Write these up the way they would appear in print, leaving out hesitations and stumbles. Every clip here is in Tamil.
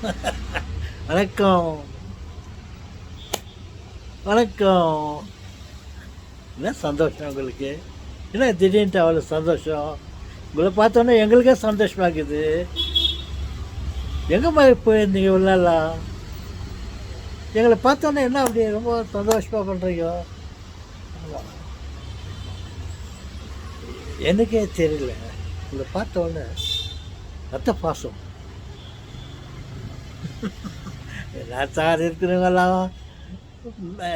வணக்கம். வணக்கம். என்ன சந்தோஷம் உங்களுக்கு? என்ன திடீர்னு அவ்வளோ சந்தோஷம்? உங்களை பார்த்தோன்னே எங்களுக்கே சந்தோஷமாக இருக்குது. எங்கே மாதிரி போயிருந்தீங்க உள்ளலாம்? எங்களை பார்த்தோன்னே என்ன அப்படி ரொம்ப சந்தோஷமாக பண்ணுறீங்க? எனக்கே தெரியல. உங்களை பார்த்தோன்னே ரத்த பாசம். நான் சார் இருக்கிறவங்கெல்லாம்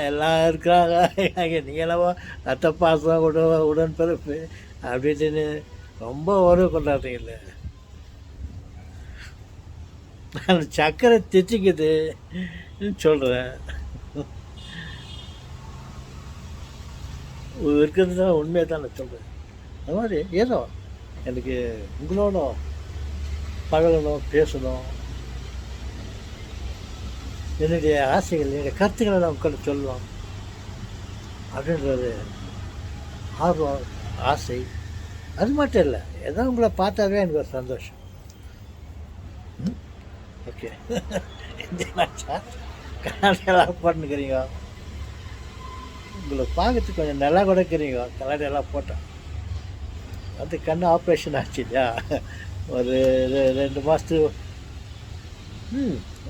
எல்லாம் இருக்கிறாங்க. நீங்களாம் ரத்த பாசம் உடன்பிறப்பு அப்படின்னு ரொம்ப உறவு கொண்டாடுறீங்கள. நான் சக்கரை திச்சிக்குது சொல்கிறேன். இருக்கிறது தான் உண்மையை தான் நான் சொல்கிறேன். அது மாதிரி ஏதோ எனக்கு உங்களோட பழகணும், பேசணும், என்னுடைய ஆசைகள், என்னுடைய கருத்துக்களை நான் உட்காந்து சொல்லலாம் அப்படின்றது ஆர்வம், ஆசை. அது மட்டும் இல்லை, ஏதோ உங்களை பார்த்தாவே எனக்கு ஒரு சந்தோஷம். ஓகே. கண்ணாடியெல்லாம் போட்டுக்கிறீங்க. உங்களை பார்க்கறதுக்கு கொஞ்சம் நல்லா கூட இருக்கிறீங்க. கண்ணாடியெல்லாம் போட்டேன். அது கண்ணு ஆப்ரேஷன் ஆச்சு இல்லையா? ஒரு 2 மாதத்துக்கு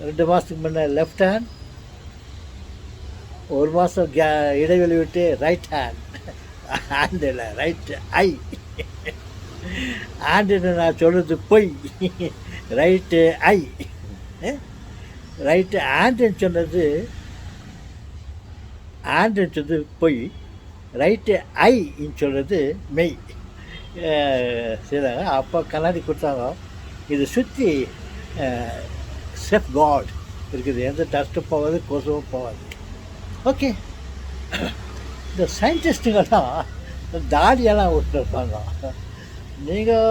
2 மாதத்துக்கு முன்னே லெஃப்ட் ஹேண்ட், 1 மாதம் இடைவெளி விட்டு ரைட் ஹேண்ட் இல்லை, ரைட் ஐ. ஹேண்டுன்னு நான் சொல்கிறது பொய். ரைட்டு ஐ, ரைட்டு ஹேண்டுன்னு சொன்னது பொய். ரைட்டு ஐன்னு சொல்கிறது மெய். செய்தாங்க. அப்போ கண்ணாடி கொடுத்தாங்க. இது சுற்றி சேஃப் கார்டு இருக்குது. எந்த டஸ்ட்டும் போகாது, கொசுவும் போகாது. ஓகே. இந்த சயின்டிஸ்ட்டுங்கெல்லாம் தாடியெல்லாம் விட்டுருப்பாங்க. நீங்கள்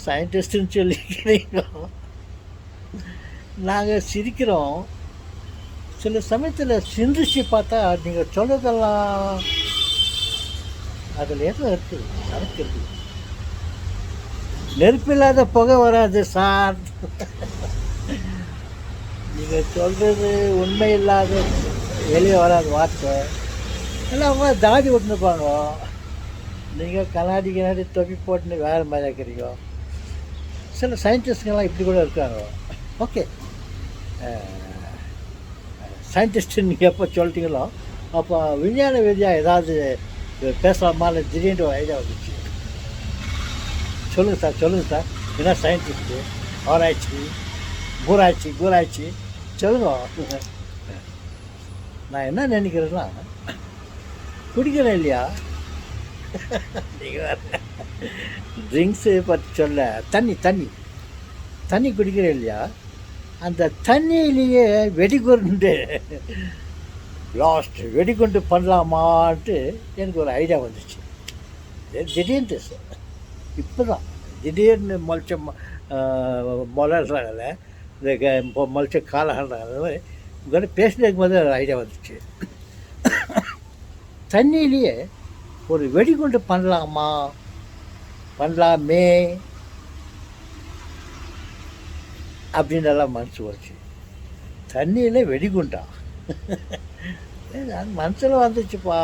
சயின்டிஸ்ட்டுன்னு சொல்லிக்கிறீங்க. நாங்கள் சிரிக்கிறோம். சில சமயத்தில் சிந்திச்சு பார்த்தா நீங்கள் சொல்கிறதெல்லாம் அதில் எதுவும் இருக்குது, சரக்கு இருக்குது. நெருப்பில்லாத புகை வராது சார். நீங்கள் சொல்கிறது உண்மை இல்லாத வெளியே வராது வார்த்தை. எல்லாம் அவங்க தாடி விட்டுருப்பாங்க. நீங்கள் கண்ணாடி தொப்பி போட்டுன்னு வேறு மாதிரி இருக்கிறீங்க. சில சயின்டிஸ்டுங்கெல்லாம் இப்படி கூட இருக்காங்க. ஓகே. சயின்டிஸ்ட்டு நீங்கள் எப்போ சொல்லிட்டீங்களோ அப்போ விஞ்ஞான ரீதியாக ஏதாவது பேசலாமான்னு திடீர்னு ஐடியா வந்துச்சு. சொல்லுங்கள் சார். என்ன சயின்டிஸ்ட்டு, ஆராய்ச்சி, கூராய்ச்சி சொல்லுங்க. நான் என்ன நினைக்கிறேன்னா, குடிக்கிறேன் இல்லையா, நீங்கள் ட்ரிங்க்ஸு பற்றி சொல்ல, தண்ணி குடிக்கிறேன் இல்லையா, அந்த தண்ணியிலேயே வெடிகுண்டு பண்ணலாமான்ட்டு எனக்கு ஒரு ஐடியா வந்துச்சு. திடீர்னு இப்போ தான் திடீர்னு மொழறாங்கல்ல, இந்த மொழிச்ச காலகண்டாங்க. உங்கள்கிட்ட பேசினதுக்கு போது ஒரு ஐடியா வந்துச்சு. தண்ணியிலேயே ஒரு வெடிகுண்டு பண்ணலாமே அப்படின்றலாம் மனசு வச்சு. தண்ணியில் வெடிகுண்டா மனசில் வந்துச்சுப்பா,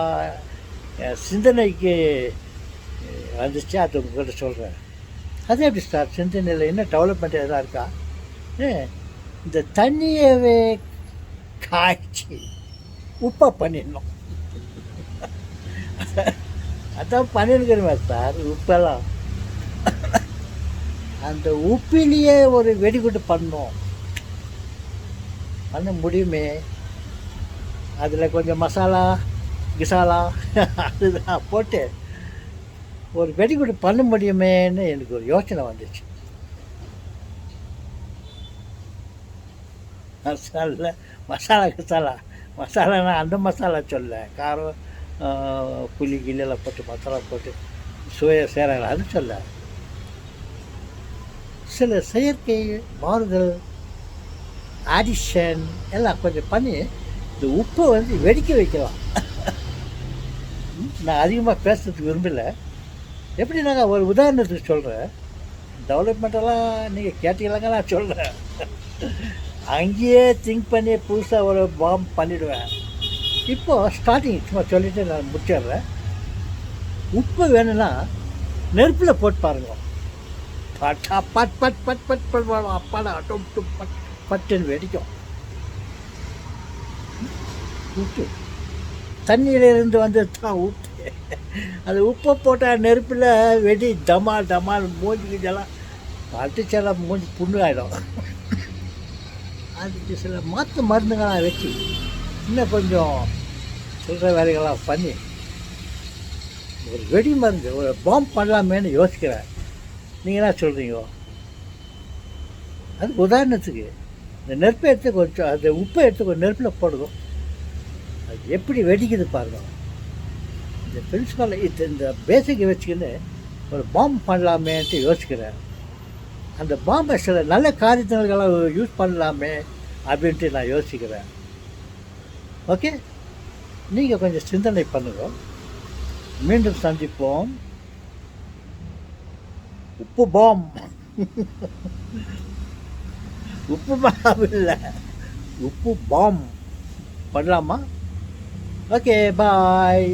சிந்தனைக்கு வந்துச்சு. அது உங்கள்கிட்ட சொல்கிறேன். அதே எப்படி சார் சிந்தனையில் என்ன டெவலப்மெண்ட் எதாவது இருக்கா? இந்த தண்ணியவே காய்ச்சி உப்பாக பண்ணிடணும். அதான் பண்ணிருக்கிறேன் சார். உப்பெல்லாம் அந்த உப்பிலேயே ஒரு வெடிகுண்டு பண்ண முடியுமே. அதில் கொஞ்சம் மசாலா அதுதான் போட்டு ஒரு வெடிகுண்டு பண்ண முடியுமேன்னு எனக்கு ஒரு யோசனை வந்துச்சு. மசாலானா அந்த மசாலா சொல்ல, காரம் புளி கிள்ளெல்லாம் போட்டு மசாலா போட்டு சுவையை சேரல அது சொல்ல. சில செயற்கை மாறுதல், ஆடிஷன் எல்லாம் கொஞ்சம் பண்ணி இந்த உப்பை வெடிக்க வைக்கலாம். நான் அதிகமாக பேசுறதுக்கு விரும்பலை. எப்படி நாங்கள் ஒரு உதாரணத்துக்கு சொல்கிறேன். டெவலப்மெண்ட்டெல்லாம் நீங்கள் கேட்டீங்களாங்க, நான் சொல்கிறேன். அங்கேயே திங்க் பண்ணி புதுசாக ஒரு பாம் பண்ணிவிடுவேன். இப்போது ஸ்டார்டிங் சும்மா சொல்லிவிட்டு நான் முடிச்சிடுறேன். உப்பு வேணும்னா நெருப்பில் போட்டு பாருங்க. பட்டா பட் பட் பட் பட் பட் அப்பாடா டும் டும் பட் பட்டுன்னு வெடிக்கும். உப்பு தண்ணியிலிருந்து வந்து தான் உப்பு. அது உப்பை போட்டால் நெருப்பில் வெடி டமால் டமால் மூஞ்சிக்கிட்டெல்லாம் அடிச்செல்லாம் மூஞ்சி புண்ணு ஆகிடும். அதுக்கு சில மாற்று மருந்துகளாக வச்சு இன்னும் கொஞ்சம் சொல்கிற வேலைகளாக பண்ணி ஒரு வெடி மருந்து ஒரு பாம்பு பண்ணலாமேன்னு யோசிக்கிறேன். நீங்கள் என்ன சொல்கிறீங்க? அதுக்கு உதாரணத்துக்கு இந்த நெருப்பை எடுத்து கொஞ்சம் அந்த உப்பை எடுத்து கொஞ்சம் நெருப்பில் போடுவோம். அது எப்படி வெடிக்குது பாருங்க. இந்த பிரின்சிபால் இந்த பேசிக்கை வச்சுக்கின்னு ஒரு பாம்பு பண்ணலாமேன்ட்டு யோசிக்கிறேன். அந்த பாம்பை சில நல்ல காரியத்தினர்களாக யூஸ் பண்ணலாமே அப்படின்ட்டு நான் யோசிக்கிறேன். ஓகே, நீங்கள் கொஞ்சம் சிந்தனை பண்ணுங்க. மீண்டும் சந்திப்போம். உப்பு பாம். உப்பு பாம் இல்லை, உப்பு பாம் பண்ணலாமா? ஓகே, பாய்.